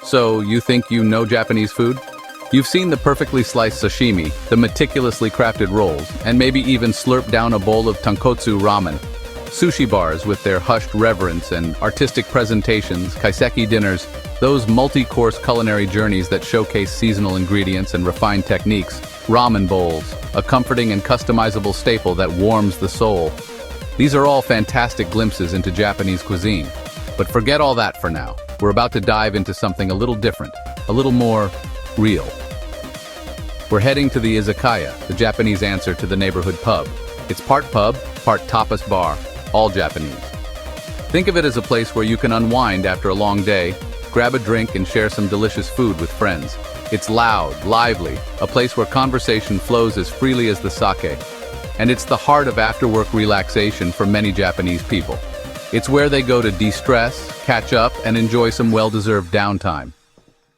So, you think you know Japanese food? You've seen the perfectly sliced sashimi, the meticulously crafted rolls, and maybe even slurp down a bowl of tonkotsu ramen. Sushi bars with their hushed reverence and artistic presentations, kaiseki dinners, those multi-course culinary journeys that showcase seasonal ingredients and refined techniques, ramen bowls, a comforting and customizable staple that warms the soul. These are all fantastic glimpses into Japanese cuisine. But forget all that for now. We're about to dive into something a little different, a little more real. We're heading to the Izakaya, the Japanese answer to the neighborhood pub. It's part pub, part tapas bar, all Japanese. Think of it as a place where you can unwind after a long day, grab a drink and share some delicious food with friends. It's loud, lively, a place where conversation flows as freely as the sake. And it's the heart of after-work relaxation for many Japanese people. It's where they go to de-stress, catch up, and enjoy some well-deserved downtime.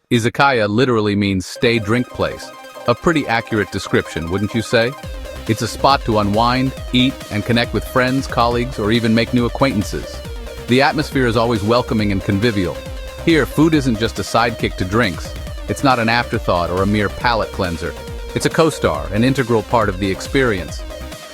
Izakaya literally means stay-drink place. A pretty accurate description, wouldn't you say? It's a spot to unwind, eat, and connect with friends, colleagues, or even make new acquaintances. The atmosphere is always welcoming and convivial. Here, food isn't just a sidekick to drinks. It's not an afterthought or a mere palate cleanser. It's a co-star, an integral part of the experience.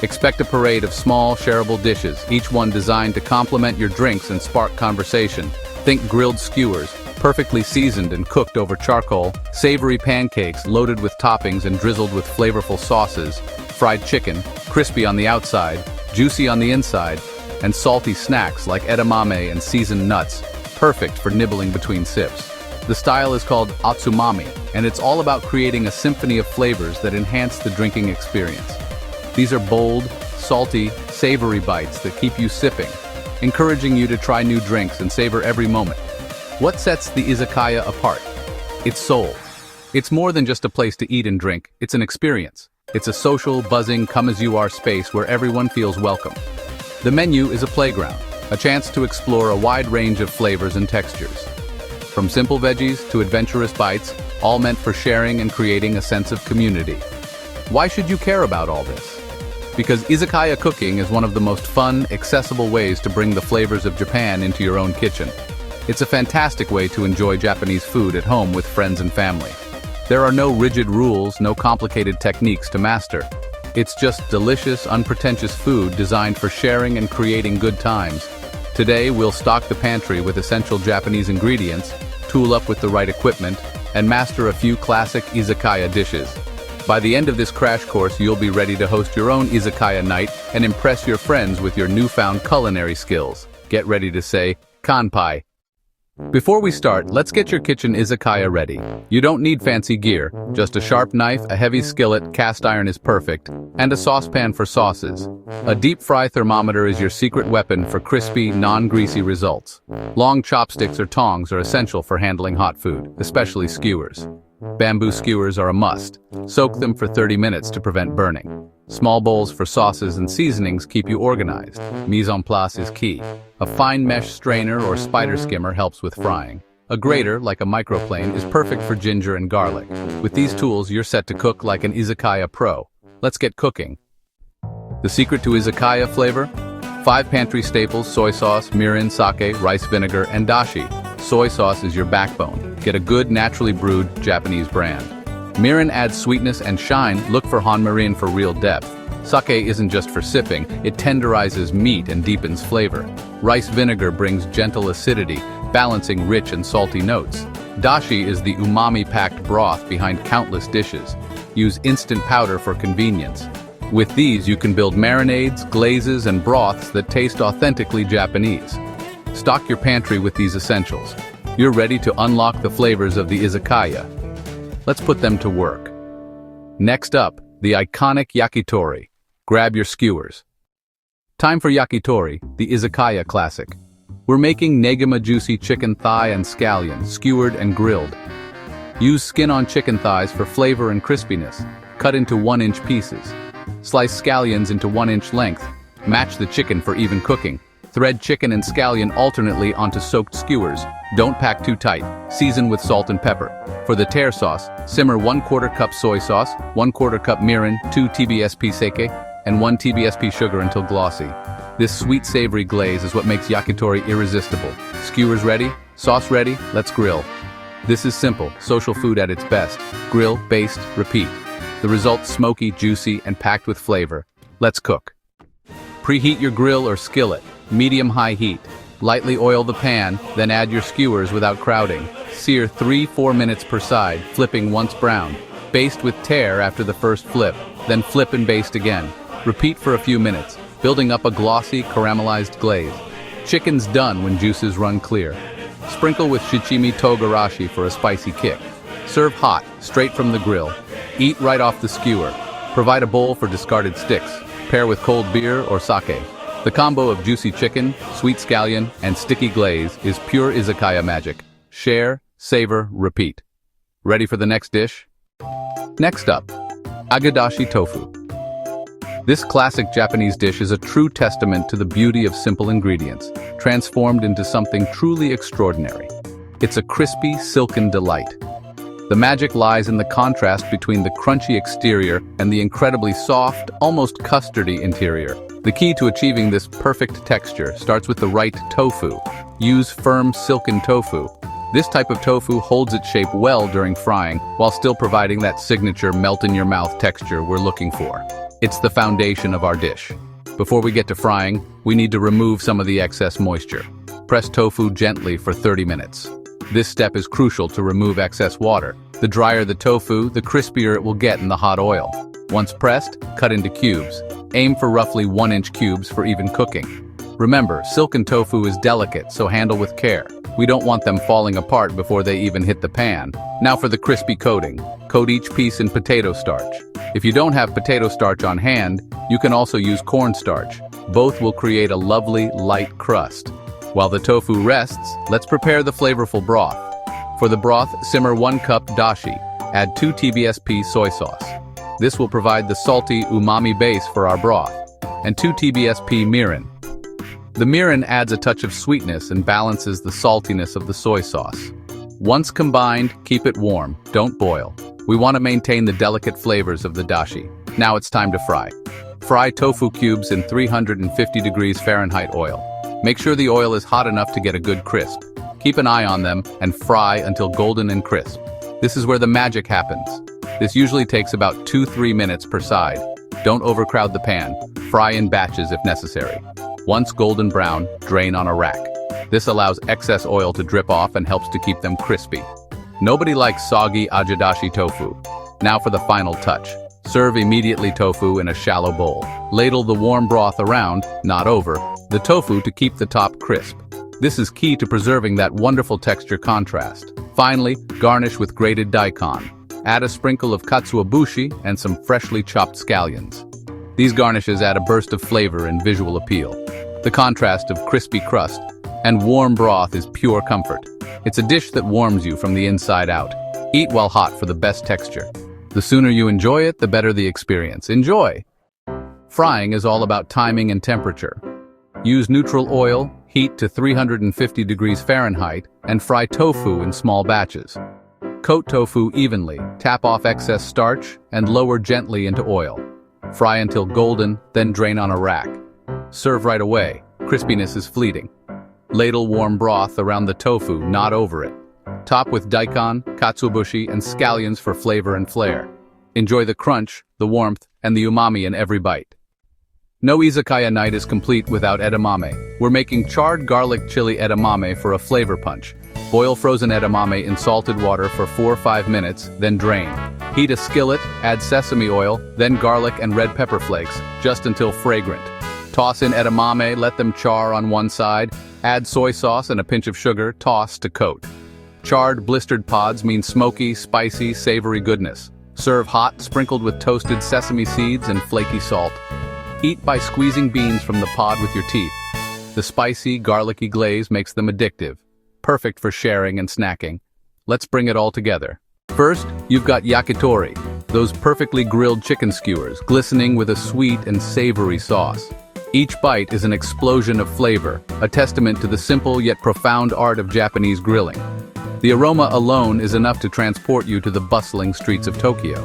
Expect a parade of small, shareable dishes, each one designed to complement your drinks and spark conversation. Think grilled skewers, perfectly seasoned and cooked over charcoal, savory pancakes loaded with toppings and drizzled with flavorful sauces, fried chicken, crispy on the outside, juicy on the inside, and salty snacks like edamame and seasoned nuts, perfect for nibbling between sips. The style is called atsumami, and it's all about creating a symphony of flavors that enhance the drinking experience. These are bold, salty, savory bites that keep you sipping, encouraging you to try new drinks and savor every moment. What sets the Izakaya apart? Its soul. It's more than just a place to eat and drink, it's an experience. It's a social, buzzing, come-as-you-are space where everyone feels welcome. The menu is a playground, a chance to explore a wide range of flavors and textures. From simple veggies to adventurous bites, all meant for sharing and creating a sense of community. Why should you care about all this? Because Izakaya cooking is one of the most fun, accessible ways to bring the flavors of Japan into your own kitchen. It's a fantastic way to enjoy Japanese food at home with friends and family. There are no rigid rules, no complicated techniques to master. It's just delicious, unpretentious food designed for sharing and creating good times. Today, we'll stock the pantry with essential Japanese ingredients, tool up with the right equipment, and master a few classic Izakaya dishes. By the end of this crash course, you'll be ready to host your own Izakaya night and impress your friends with your newfound culinary skills. Get ready to say, kanpai. Before we start, let's get your kitchen Izakaya ready. You don't need fancy gear, just a sharp knife, a heavy skillet, cast iron is perfect, and a saucepan for sauces. A deep fry thermometer is your secret weapon for crispy, non-greasy results. Long chopsticks or tongs are essential for handling hot food, especially skewers. Bamboo skewers are a must. Soak them for 30 minutes to prevent burning. Small bowls for sauces and seasonings keep you organized. Mise en place is key. A fine mesh strainer or spider skimmer helps with frying. A grater, like a microplane, is perfect for ginger and garlic. With these tools, you're set to cook like an Izakaya pro. Let's get cooking. The secret to Izakaya flavor? 5 pantry staples: soy sauce, mirin, sake, rice vinegar, and dashi. Soy sauce is your backbone. Get a good, naturally brewed Japanese brand. Mirin adds sweetness and shine. Look for Han Mirin for real depth. Sake isn't just for sipping, it tenderizes meat and deepens flavor. Rice vinegar brings gentle acidity, balancing rich and salty notes. Dashi is the umami-packed broth behind countless dishes. Use instant powder for convenience. With these, you can build marinades, glazes, and broths that taste authentically Japanese. Stock your pantry with these essentials. You're ready to unlock the flavors of the Izakaya. Let's put them to work. Next up, the iconic yakitori. Grab your skewers. Time for yakitori, the Izakaya classic. We're making negama juicy chicken thigh and scallion, skewered and grilled. Use skin-on chicken thighs for flavor and crispiness. Cut into 1-inch pieces. Slice scallions into 1-inch length. Match the chicken for even cooking. Thread chicken and scallion alternately onto soaked skewers. Don't pack too tight. Season with salt and pepper. For the tear sauce, simmer 1/4 cup soy sauce, 1/4 cup mirin, 2 TBSP sake, and 1 TBSP sugar until glossy. This sweet savory glaze is what makes yakitori irresistible. Skewers ready? Sauce ready? Let's grill. This is simple, social food at its best. Grill, baste, repeat. The result smoky, juicy, and packed with flavor. Let's cook. Preheat your grill or skillet, medium-high heat. Lightly oil the pan, then add your skewers without crowding. Sear 3-4 minutes per side, flipping once browned. Baste with tare after the first flip, then flip and baste again. Repeat for a few minutes, building up a glossy, caramelized glaze. Chicken's done when juices run clear. Sprinkle with shichimi togarashi for a spicy kick. Serve hot, straight from the grill. Eat right off the skewer. Provide a bowl for discarded sticks. Pair with cold beer or sake. The combo of juicy chicken, sweet scallion, and sticky glaze is pure Izakaya magic. Share, savor, repeat. Ready for the next dish? Next up, agadashi tofu. This classic Japanese dish is a true testament to the beauty of simple ingredients, transformed into something truly extraordinary. It's a crispy, silken delight. The magic lies in the contrast between the crunchy exterior and the incredibly soft, almost custardy interior. The key to achieving this perfect texture starts with the right tofu. Use firm, silken tofu. This type of tofu holds its shape well during frying, while still providing that signature melt-in-your-mouth texture we're looking for. It's the foundation of our dish. Before we get to frying, we need to remove some of the excess moisture. Press tofu gently for 30 minutes. This step is crucial to remove excess water. The drier the tofu, the crispier it will get in the hot oil. Once pressed, cut into cubes. Aim for roughly 1-inch cubes for even cooking. Remember, silken tofu is delicate, so handle with care. We don't want them falling apart before they even hit the pan. Now for the crispy coating. Coat each piece in potato starch. If you don't have potato starch on hand, you can also use cornstarch. Both will create a lovely, light crust. While the tofu rests, let's prepare the flavorful broth. For the broth, simmer 1 cup dashi. Add 2 TBSP soy sauce. This will provide the salty, umami base for our broth. And 2 TBSP mirin. The mirin adds a touch of sweetness and balances the saltiness of the soy sauce. Once combined, keep it warm, don't boil. We want to maintain the delicate flavors of the dashi. Now it's time to fry. Fry tofu cubes in 350 degrees Fahrenheit oil. Make sure the oil is hot enough to get a good crisp. Keep an eye on them and fry until golden and crisp. This is where the magic happens. This usually takes about 2-3 minutes per side. Don't overcrowd the pan. Fry in batches if necessary. Once golden brown, drain on a rack. This allows excess oil to drip off and helps to keep them crispy. Nobody likes soggy agadashi tofu. Now for the final touch. Serve immediately tofu in a shallow bowl. Ladle the warm broth around, not over, the tofu to keep the top crisp. This is key to preserving that wonderful texture contrast. Finally, garnish with grated daikon. Add a sprinkle of katsuobushi and some freshly chopped scallions. These garnishes add a burst of flavor and visual appeal. The contrast of crispy crust and warm broth is pure comfort. It's a dish that warms you from the inside out. Eat while hot for the best texture. The sooner you enjoy it, the better the experience. Enjoy! Frying is all about timing and temperature. Use neutral oil, heat to 350 degrees Fahrenheit, and fry tofu in small batches. Coat tofu evenly, tap off excess starch, and lower gently into oil. Fry until golden, then drain on a rack. Serve right away. Crispiness is fleeting. Ladle warm broth around the tofu, not over it. Top with daikon, katsuobushi, and scallions for flavor and flair. Enjoy the crunch, the warmth, and the umami in every bite. No izakaya night is complete without edamame. We're making charred garlic chili edamame for a flavor punch. Boil frozen edamame in salted water for 4 or 5 minutes, then drain. Heat a skillet, add sesame oil, then garlic and red pepper flakes, just until fragrant. Toss in edamame, let them char on one side. Add soy sauce and a pinch of sugar, toss to coat. Charred, blistered pods mean smoky, spicy, savory goodness. Serve hot, sprinkled with toasted sesame seeds and flaky salt. Eat by squeezing beans from the pod with your teeth. The spicy, garlicky glaze makes them addictive. Perfect for sharing and snacking. Let's bring it all together. First, you've got yakitori, those perfectly grilled chicken skewers, glistening with a sweet and savory sauce. Each bite is an explosion of flavor, a testament to the simple yet profound art of Japanese grilling. The aroma alone is enough to transport you to the bustling streets of Tokyo.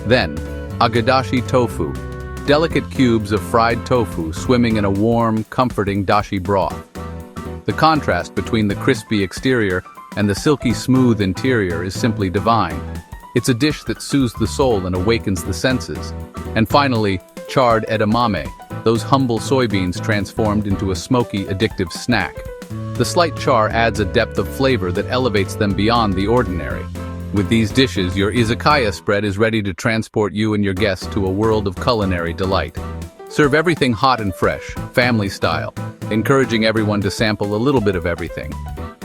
Then, agadashi tofu, delicate cubes of fried tofu swimming in a warm, comforting dashi broth. The contrast between the crispy exterior and the silky smooth interior is simply divine. It's a dish that soothes the soul and awakens the senses. And finally, charred edamame, those humble soybeans transformed into a smoky, addictive snack. The slight char adds a depth of flavor that elevates them beyond the ordinary. With these dishes, your izakaya spread is ready to transport you and your guests to a world of culinary delight. Serve everything hot and fresh, family style, encouraging everyone to sample a little bit of everything.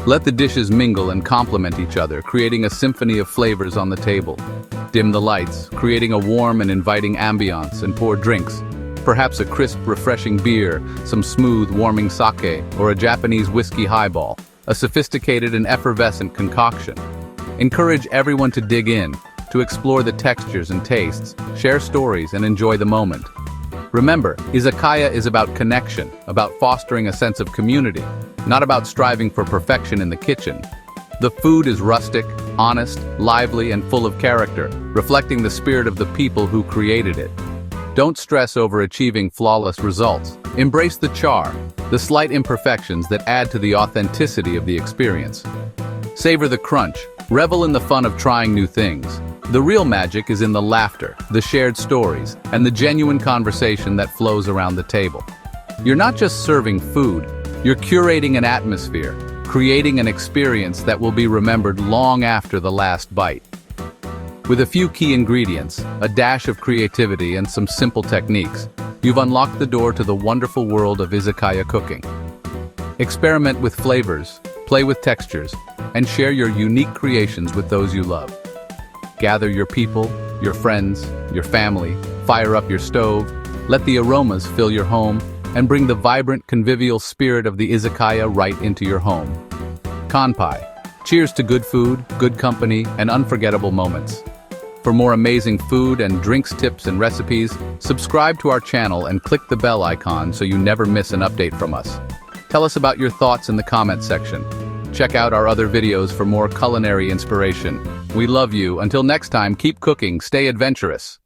Let the dishes mingle and complement each other, creating a symphony of flavors on the table. Dim the lights, creating a warm and inviting ambiance, and pour drinks. Perhaps a crisp, refreshing beer, some smooth, warming sake, or a Japanese whiskey highball, a sophisticated and effervescent concoction. Encourage everyone to dig in, to explore the textures and tastes, share stories, and enjoy the moment. Remember, izakaya is about connection, about fostering a sense of community, not about striving for perfection in the kitchen. The food is rustic, honest, lively, and full of character, reflecting the spirit of the people who created it. Don't stress over achieving flawless results. Embrace the char, the slight imperfections that add to the authenticity of the experience. Savor the crunch, revel in the fun of trying new things. The real magic is in the laughter, the shared stories, and the genuine conversation that flows around the table. You're not just serving food, you're curating an atmosphere, creating an experience that will be remembered long after the last bite. With a few key ingredients, a dash of creativity, and some simple techniques, you've unlocked the door to the wonderful world of izakaya cooking. Experiment with flavors, play with textures, and share your unique creations with those you love. Gather your people, your friends, your family, fire up your stove, let the aromas fill your home, and bring the vibrant, convivial spirit of the izakaya right into your home. Kanpai. Cheers to good food, good company, and unforgettable moments. For more amazing food and drinks tips and recipes, subscribe to our channel and click the bell icon so you never miss an update from us. Tell us about your thoughts in the comments section. Check out our other videos for more culinary inspiration. We love you. Until next time, keep cooking, stay adventurous.